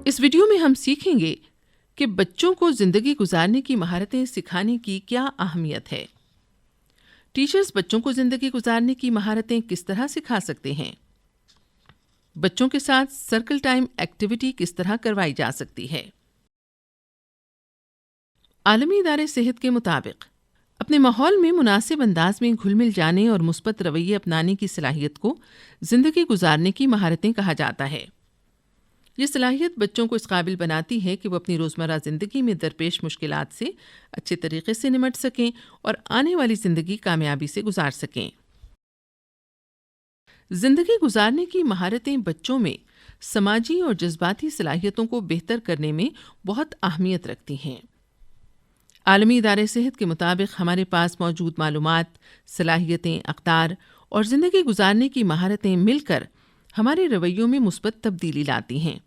اس video میں ہم سیکھیں گے کہ بچوں کو زندگی گزارنے کی مہارتیں سکھانے کی کیا اہمیت ہے۔ ٹیچرز بچوں کو زندگی گزارنے کی مہارتیں کس طرح سکھا سکتے ہیں؟ بچوں کے ساتھ سرکل ٹائم ایکٹیویٹی کس طرح کروائی جا سکتی ہے؟ عالمی ادارے صحت کے مطابق اپنے ماحول میں مناسب انداز میں گھل مل جانے اور مثبت رویے اپنانے کی صلاحیت کو زندگی گزارنے کی مہارتیں کہا جاتا ہے۔ یہ صلاحیت بچوں کو اس قابل بناتی ہے کہ وہ اپنی روزمرہ زندگی میں درپیش مشکلات سے اچھے طریقے سے نمٹ سکیں اور آنے والی زندگی کامیابی سے گزار سکیں۔ زندگی گزارنے کی مہارتیں بچوں میں سماجی اور جذباتی صلاحیتوں کو بہتر کرنے میں بہت اہمیت رکھتی ہیں۔ عالمی ادارے صحت کے مطابق ہمارے پاس موجود معلومات، صلاحیتیں، اقدار اور زندگی گزارنے کی مہارتیں مل کر ہمارے رویوں میں مثبت تبدیلی لاتی ہیں۔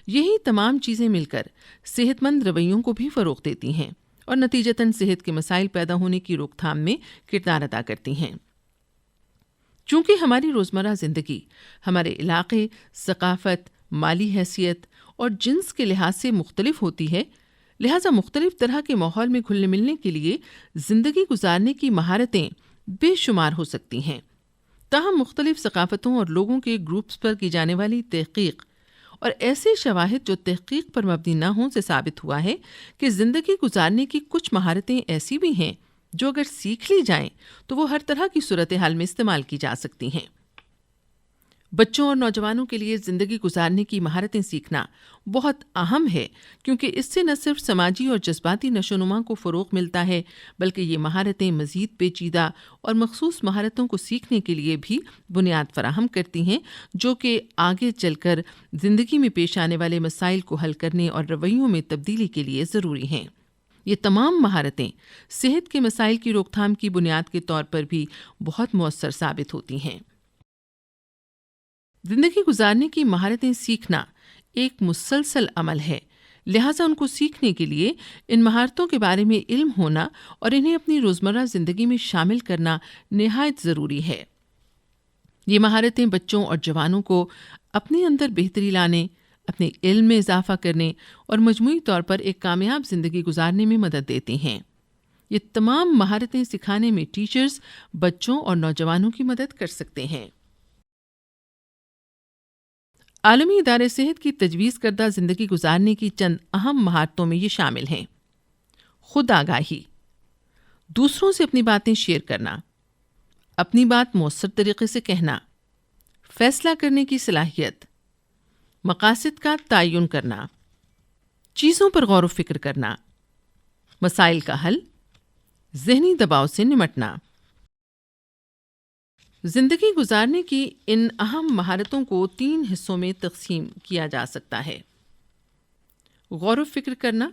یہی تمام چیزیں مل کر صحت مند رویوں کو بھی فروغ دیتی ہیں اور نتیجتاً صحت کے مسائل پیدا ہونے کی روک تھام میں کردار ادا کرتی ہیں۔ چونکہ ہماری روزمرہ زندگی ہمارے علاقے، ثقافت، مالی حیثیت اور جنس کے لحاظ سے مختلف ہوتی ہے، لہٰذا مختلف طرح کے ماحول میں گھلنے ملنے کے لیے زندگی گزارنے کی مہارتیں بے شمار ہو سکتی ہیں۔ تاہم مختلف ثقافتوں اور لوگوں کے گروپس پر کی جانے والی تحقیق اور ایسے شواہد جو تحقیق پر مبنی نہ ہوں سے ثابت ہوا ہے کہ زندگی گزارنے کی کچھ مہارتیں ایسی بھی ہیں جو اگر سیکھ لی جائیں تو وہ ہر طرح کی صورتحال میں استعمال کی جا سکتی ہیں۔ بچوں اور نوجوانوں کے لیے زندگی گزارنے کی مہارتیں سیکھنا بہت اہم ہے، کیونکہ اس سے نہ صرف سماجی اور جذباتی نشوونما کو فروغ ملتا ہے، بلکہ یہ مہارتیں مزید پیچیدہ اور مخصوص مہارتوں کو سیکھنے کے لیے بھی بنیاد فراہم کرتی ہیں، جو کہ آگے چل کر زندگی میں پیش آنے والے مسائل کو حل کرنے اور رویوں میں تبدیلی کے لیے ضروری ہیں۔ یہ تمام مہارتیں صحت کے مسائل کی روک تھام کی بنیاد کے طور پر بھی بہت مؤثر ثابت ہوتی ہیں۔ زندگی گزارنے کی مہارتیں سیکھنا ایک مسلسل عمل ہے، لہٰذا ان کو سیکھنے کے لیے ان مہارتوں کے بارے میں علم ہونا اور انہیں اپنی روزمرہ زندگی میں شامل کرنا نہایت ضروری ہے۔ یہ مہارتیں بچوں اور جوانوں کو اپنے اندر بہتری لانے، اپنے علم میں اضافہ کرنے اور مجموعی طور پر ایک کامیاب زندگی گزارنے میں مدد دیتی ہیں۔ یہ تمام مہارتیں سکھانے میں ٹیچرز بچوں اور نوجوانوں کی مدد کر سکتے ہیں۔ عالمی ادارے صحت کی تجویز کردہ زندگی گزارنے کی چند اہم مہارتوں میں یہ شامل ہیں: خود آگاہی، دوسروں سے اپنی باتیں شیئر کرنا، اپنی بات مؤثر طریقے سے کہنا، فیصلہ کرنے کی صلاحیت، مقاصد کا تعین کرنا، چیزوں پر غور و فکر کرنا، مسائل کا حل، ذہنی دباؤ سے نمٹنا۔ زندگی گزارنے کی ان اہم مہارتوں کو 3 حصوں میں تقسیم کیا جا سکتا ہے: غور و فکر کرنا،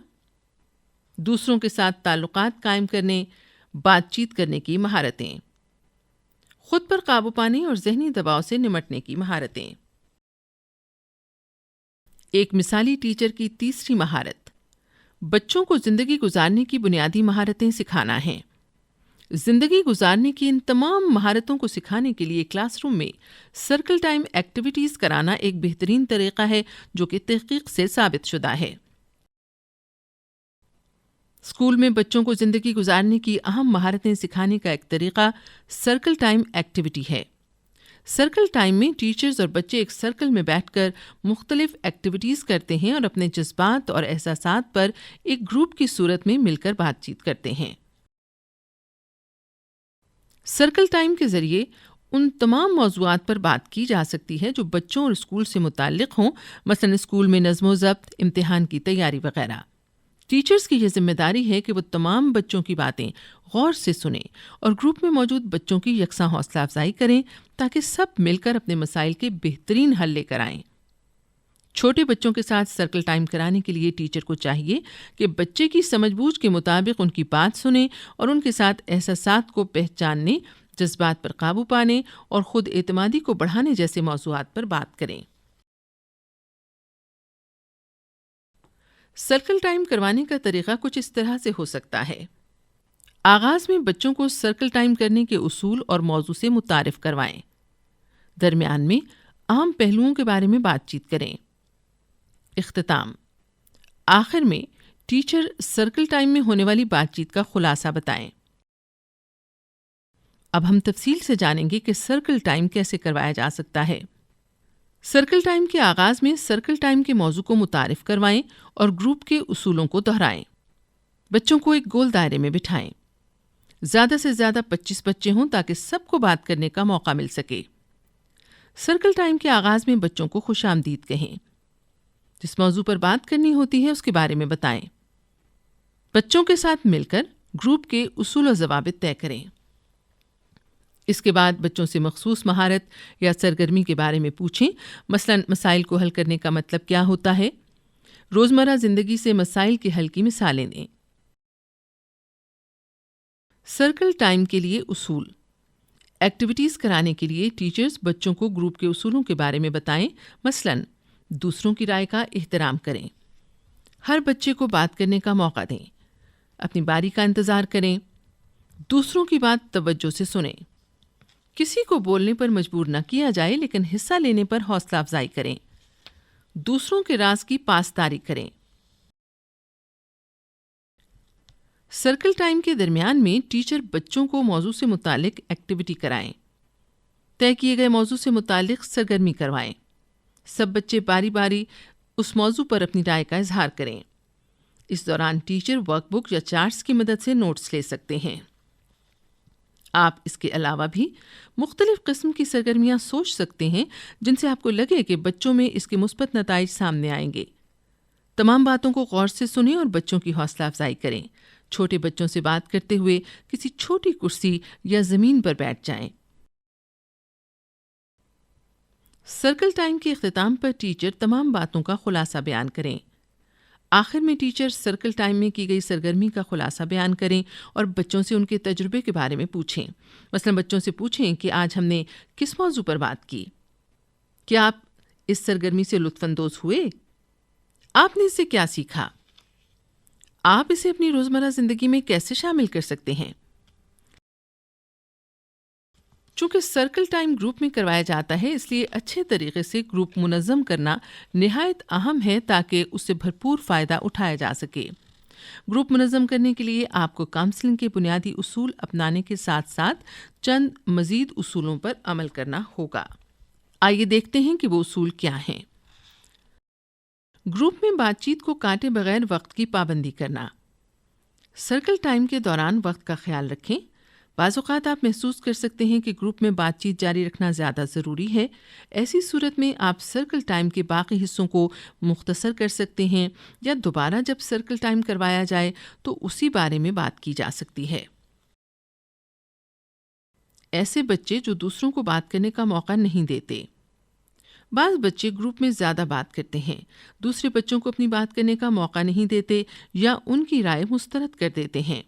دوسروں کے ساتھ تعلقات قائم کرنے، بات چیت کرنے کی مہارتیں، خود پر قابو پانے اور ذہنی دباؤ سے نمٹنے کی مہارتیں۔ ایک مثالی ٹیچر کی تیسری مہارت بچوں کو زندگی گزارنے کی بنیادی مہارتیں سکھانا ہے۔ زندگی گزارنے کی ان تمام مہارتوں کو سکھانے کے لیے کلاس روم میں سرکل ٹائم ایکٹیویٹیز کرانا ایک بہترین طریقہ ہے جو کہ تحقیق سے ثابت شدہ ہے۔ اسکول میں بچوں کو زندگی گزارنے کی اہم مہارتیں سکھانے کا ایک طریقہ سرکل ٹائم ایکٹیویٹی ہے۔ سرکل ٹائم میں ٹیچرز اور بچے ایک سرکل میں بیٹھ کر مختلف ایکٹیویٹیز کرتے ہیں اور اپنے جذبات اور احساسات پر ایک گروپ کی صورت میں مل کر بات چیت کرتے ہیں۔ سرکل ٹائم کے ذریعے ان تمام موضوعات پر بات کی جا سکتی ہے جو بچوں اور اسکول سے متعلق ہوں، مثلا اسکول میں نظم و ضبط، امتحان کی تیاری وغیرہ۔ ٹیچرز کی یہ ذمہ داری ہے کہ وہ تمام بچوں کی باتیں غور سے سنیں اور گروپ میں موجود بچوں کی یکساں حوصلہ افزائی کریں تاکہ سب مل کر اپنے مسائل کے بہترین حل لے کر آئیں۔ چھوٹے بچوں کے ساتھ سرکل ٹائم کرانے کے لیے ٹیچر کو چاہیے کہ بچے کی سمجھ بوجھ کے مطابق ان کی بات سنیں اور ان کے ساتھ احساسات کو پہچاننے، جذبات پر قابو پانے اور خود اعتمادی کو بڑھانے جیسے موضوعات پر بات کریں۔ سرکل ٹائم کروانے کا طریقہ کچھ اس طرح سے ہو سکتا ہے: آغاز میں بچوں کو سرکل ٹائم کرنے کے اصول اور موضوع سے متعارف کروائیں۔ درمیان میں اہم پہلوؤں کے بارے میں بات چیت کریں۔ اختتام۔ آخر میں ٹیچر سرکل ٹائم میں ہونے والی بات چیت کا خلاصہ بتائیں۔ اب ہم تفصیل سے جانیں گے کہ سرکل ٹائم کیسے کروایا جا سکتا ہے۔ سرکل ٹائم کے آغاز میں سرکل ٹائم کے موضوع کو متعارف کروائیں اور گروپ کے اصولوں کو دہرائیں۔ بچوں کو ایک گول دائرے میں بٹھائیں۔ زیادہ سے زیادہ 25 بچے ہوں تاکہ سب کو بات کرنے کا موقع مل سکے۔ سرکل ٹائم کے آغاز میں بچوں کو خوش آمدید کہیں۔ جس موضوع پر بات کرنی ہوتی ہے اس کے بارے میں بتائیں۔ بچوں کے ساتھ مل کر گروپ کے اصول و ضوابط طے کریں۔ اس کے بعد بچوں سے مخصوص مہارت یا سرگرمی کے بارے میں پوچھیں، مثلا مسائل کو حل کرنے کا مطلب کیا ہوتا ہے۔ روزمرہ زندگی سے مسائل کے حل کی مثالیں دیں۔ سرکل ٹائم کے لیے اصول۔ ایکٹیویٹیز کرانے کے لیے ٹیچرز بچوں کو گروپ کے اصولوں کے بارے میں بتائیں، مثلا دوسروں کی رائے کا احترام کریں، ہر بچے کو بات کرنے کا موقع دیں، اپنی باری کا انتظار کریں، دوسروں کی بات توجہ سے سنیں، کسی کو بولنے پر مجبور نہ کیا جائے لیکن حصہ لینے پر حوصلہ افزائی کریں، دوسروں کے راز کی پاسداری کریں۔ سرکل ٹائم کے درمیان میں ٹیچر بچوں کو موضوع سے متعلق ایکٹیویٹی کرائیں، طے کیے گئے موضوع سے متعلق سرگرمی کروائیں۔ سب بچے باری باری اس موضوع پر اپنی رائے کا اظہار کریں۔ اس دوران ٹیچر ورک بک یا چارٹس کی مدد سے نوٹس لے سکتے ہیں۔ آپ اس کے علاوہ بھی مختلف قسم کی سرگرمیاں سوچ سکتے ہیں جن سے آپ کو لگے کہ بچوں میں اس کے مثبت نتائج سامنے آئیں گے۔ تمام باتوں کو غور سے سنیں اور بچوں کی حوصلہ افزائی کریں۔ چھوٹے بچوں سے بات کرتے ہوئے کسی چھوٹی کرسی یا زمین پر بیٹھ جائیں۔ سرکل ٹائم کے اختتام پر ٹیچر تمام باتوں کا خلاصہ بیان کریں۔ آخر میں ٹیچر سرکل ٹائم میں کی گئی سرگرمی کا خلاصہ بیان کریں اور بچوں سے ان کے تجربے کے بارے میں پوچھیں۔ مثلا بچوں سے پوچھیں کہ آج ہم نے کس موضوع پر بات کی؟ کیا آپ اس سرگرمی سے لطف اندوز ہوئے؟ آپ نے اس سے کیا سیکھا؟ آپ اسے اپنی روزمرہ زندگی میں کیسے شامل کر سکتے ہیں؟ چونکہ سرکل ٹائم گروپ میں کروایا جاتا ہے اس لیے اچھے طریقے سے گروپ منظم کرنا نہایت اہم ہے تاکہ اس سے بھرپور فائدہ اٹھایا جا سکے۔ گروپ منظم کرنے کے لیے آپ کو کاؤنسلنگ کے بنیادی اصول اپنانے کے ساتھ ساتھ چند مزید اصولوں پر عمل کرنا ہوگا۔ آئیے دیکھتے ہیں کہ وہ اصول کیا ہیں۔ گروپ میں بات چیت کو کاٹے بغیر وقت کی پابندی کرنا۔ سرکل ٹائم کے دوران وقت کا خیال رکھیں۔ بعض اوقات آپ محسوس کر سکتے ہیں کہ گروپ میں بات چیت جاری رکھنا زیادہ ضروری ہے۔ ایسی صورت میں آپ سرکل ٹائم کے باقی حصوں کو مختصر کر سکتے ہیں یا دوبارہ جب سرکل ٹائم کروایا جائے تو اسی بارے میں بات کی جا سکتی ہے۔ ایسے بچے جو دوسروں کو بات کرنے کا موقع نہیں دیتے۔ بعض بچے گروپ میں زیادہ بات کرتے ہیں، دوسرے بچوں کو اپنی بات کرنے کا موقع نہیں دیتے یا ان کی رائے مسترد کر دیتے ہیں۔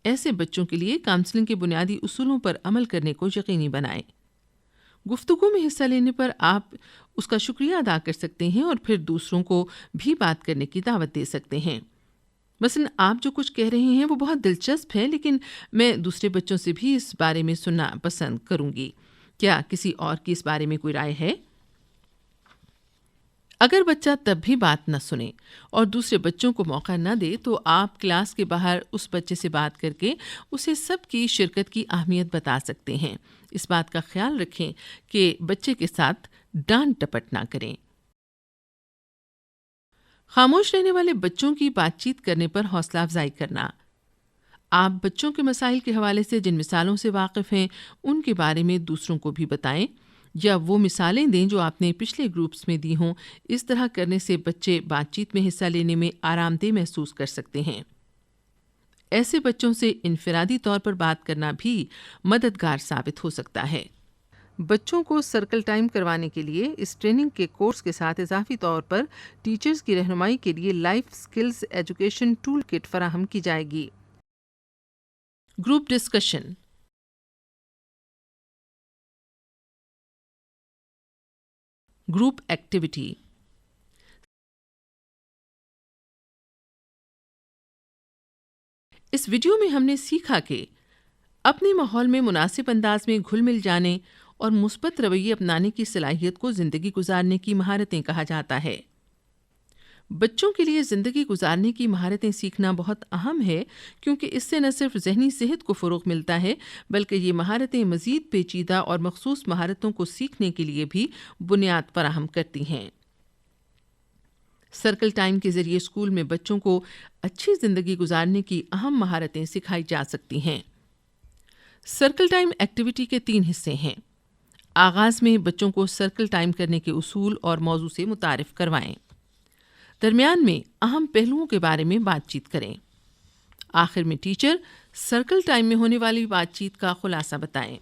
ایسے بچوں کے لیے کاؤنسلنگ کے بنیادی اصولوں پر عمل کرنے کو یقینی بنائیں۔ گفتگو میں حصہ لینے پر آپ اس کا شکریہ ادا کر سکتے ہیں اور پھر دوسروں کو بھی بات کرنے کی دعوت دے سکتے ہیں۔ مثلا آپ جو کچھ کہہ رہے ہیں وہ بہت دلچسپ ہے لیکن میں دوسرے بچوں سے بھی اس بارے میں سننا پسند کروں گی۔ کیا کسی اور کی اس بارے میں کوئی رائے ہے؟ اگر بچہ تب بھی بات نہ سنے اور دوسرے بچوں کو موقع نہ دے تو آپ کلاس کے باہر اس بچے سے بات کر کے اسے سب کی شرکت کی اہمیت بتا سکتے ہیں۔ اس بات کا خیال رکھیں کہ بچے کے ساتھ ڈانٹ ٹپٹ نہ کریں۔ خاموش رہنے والے بچوں کی بات چیت کرنے پر حوصلہ افزائی کرنا۔ آپ بچوں کے مسائل کے حوالے سے جن مثالوں سے واقف ہیں ان کے بارے میں دوسروں کو بھی بتائیں یا وہ مثالیں دیں جو آپ نے پچھلے گروپس میں دی ہوں۔ اس طرح کرنے سے بچے بات چیت میں حصہ لینے میں آرام دہ محسوس کر سکتے ہیں۔ ایسے بچوں سے انفرادی طور پر بات کرنا بھی مددگار ثابت ہو سکتا ہے۔ بچوں کو سرکل ٹائم کروانے کے لیے اس ٹریننگ کے کورس کے ساتھ اضافی طور پر ٹیچرز کی رہنمائی کے لیے life skills education tool kit فراہم کی جائے گی۔ Group discussion. Group activity. اس ویڈیو میں ہم نے سیکھا کہ اپنے ماحول میں مناسب انداز میں گھل مل جانے اور مثبت رویے اپنانے کی صلاحیت کو زندگی گزارنے کی مہارتیں کہا جاتا ہے۔ بچوں کے لیے زندگی گزارنے کی مہارتیں سیکھنا بہت اہم ہے، کیونکہ اس سے نہ صرف ذہنی صحت کو فروغ ملتا ہے بلکہ یہ مہارتیں مزید پیچیدہ اور مخصوص مہارتوں کو سیکھنے کے لیے بھی بنیاد فراہم کرتی ہیں۔ سرکل ٹائم کے ذریعے اسکول میں بچوں کو اچھی زندگی گزارنے کی اہم مہارتیں سکھائی جا سکتی ہیں۔ سرکل ٹائم ایکٹیویٹی کے 3 حصے ہیں۔ آغاز میں بچوں کو سرکل ٹائم کرنے کے اصول اور موضوع سے متعارف کروائیں۔ درمیان میں اہم پہلوؤں کے بارے میں بات چیت کریں۔ آخر میں ٹیچر سرکل ٹائم میں ہونے والی بات چیت کا خلاصہ بتائیں۔